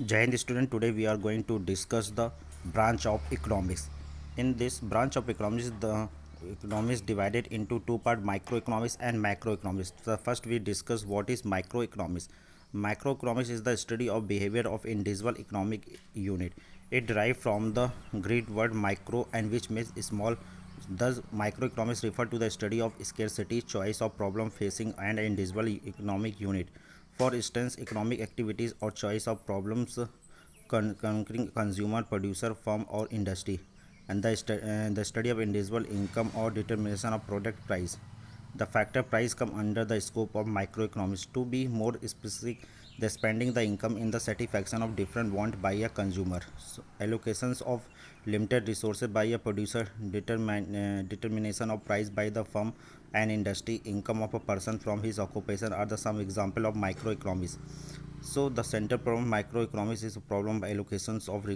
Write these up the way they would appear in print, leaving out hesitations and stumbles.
Jai Hind student, today we are going to discuss the branch of economics. In this branch of economics, the economics divided into two part, microeconomics and macroeconomics. So first we discuss what is microeconomics. Microeconomics is the study of behavior of individual economic unit. It derived from the Greek word micro and which means small. Thus, microeconomics refer to the study of scarcity, choice of problem facing an individual economic unit. For instance, economic activities or choice of problems conquering consumer, producer, firm, or industry, and the study of individual income or determination of product price. The factor price come under the scope of microeconomics. To be more specific, the spending the income in the satisfaction of different want by a consumer. So, allocations of limited resources by a producer, determination of price by the firm and industry, income of a person from his occupation are the some example of microeconomics. So the center problem microeconomics is a problem of allocations of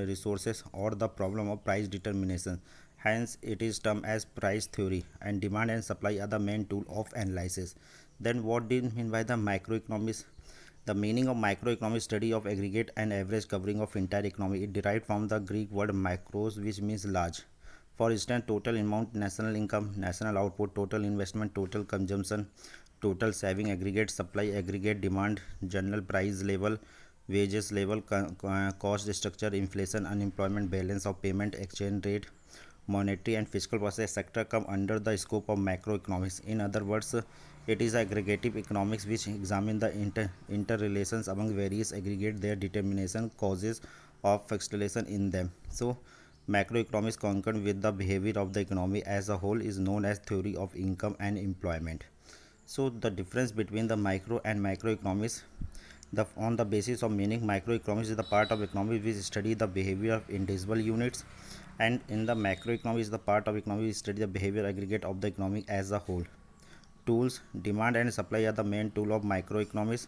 resources or the problem of price determination. Hence, it is termed as price theory, and demand and supply are the main tool of analysis. Then, what do you mean by the microeconomics? The meaning of microeconomics study of aggregate and average covering of entire economy. It derived from the Greek word micros, which means large. For instance, total amount, national income, national output, total investment, total consumption, total saving, aggregate supply, aggregate demand, general price level, wages level, cost structure, inflation, unemployment, balance of payment, exchange rate, monetary and fiscal policy, etc. come under the scope of macroeconomics. In other words, it is aggregative economics which examine the interrelations among various aggregate, their determination, causes of fluctuation in them. So, macroeconomics concerned with the behavior of the economy as a whole is known as theory of income and employment. So the difference between the micro and macroeconomics, on the basis of meaning, microeconomics is the part of economy which study the behavior of individual units, and in the macroeconomics is the part of economy which study the behavior aggregate of the economy as a whole. Tools: demand and supply are the main tool of microeconomics,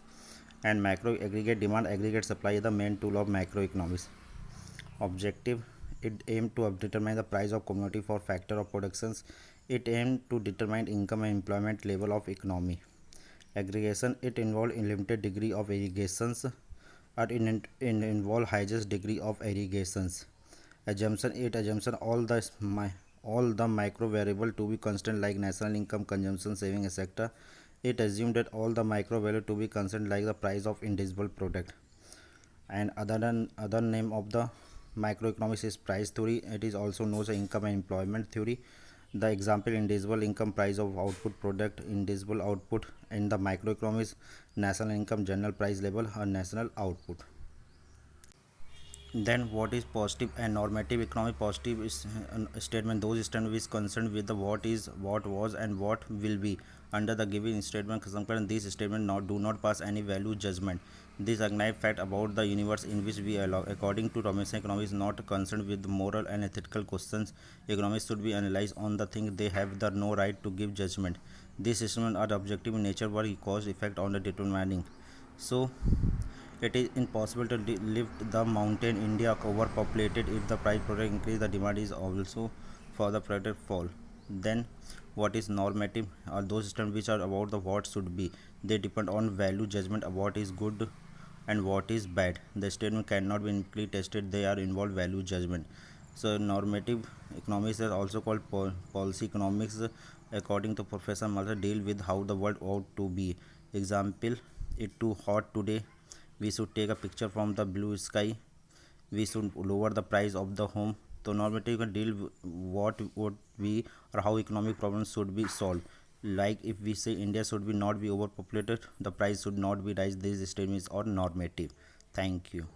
and macro aggregate demand aggregate supply is the main tool of macroeconomics. Objective: it aims to determine the price of commodity for factor of productions. It aims to determine income and employment level of economy. Aggregation: it involves a limited degree of aggregations, or in involve highest degree of aggregations. Assumption: it assumption all the micro variable to be constant like national income, consumption, saving, etc. It assumed that all the micro value to be constant like the price of individual product. And other name of the microeconomics is price theory. It is also known as income and employment theory. The example: individual income, price of output product, individual output. In the microeconomics, national income, general price level, or national output. Then what is positive and normative economy? Positive is a statement, those statements which concerned with the what is, what was, and what will be. Under the given statement, sometimes these statements do not pass any value judgment. This acknowledge fact about the universe in which we allow. According to Robinson, economy is not concerned with moral and ethical questions. Economists should be analyzed on the things they have the no right to give judgment. These statements are objective in nature, but cause effect on the determining. So it is impossible to lift the mountain. India overpopulated. If the price product increase, the demand is also for the product fall. Then what is normative? Are those systems which are about the what should be. They depend on value judgment of what is good and what is bad. The statement cannot be empirically tested. They are involved value judgment. So normative economics is also called policy economics. According to Professor Malta, deal with how the world ought to be. Example: it too hot today, we should take a picture from the blue sky, we should lower the price of the home. So normative can deal with what would be or how economic problems should be solved. Like if we say India should be not be overpopulated, the price should not be rise. These statements are normative. Thank you.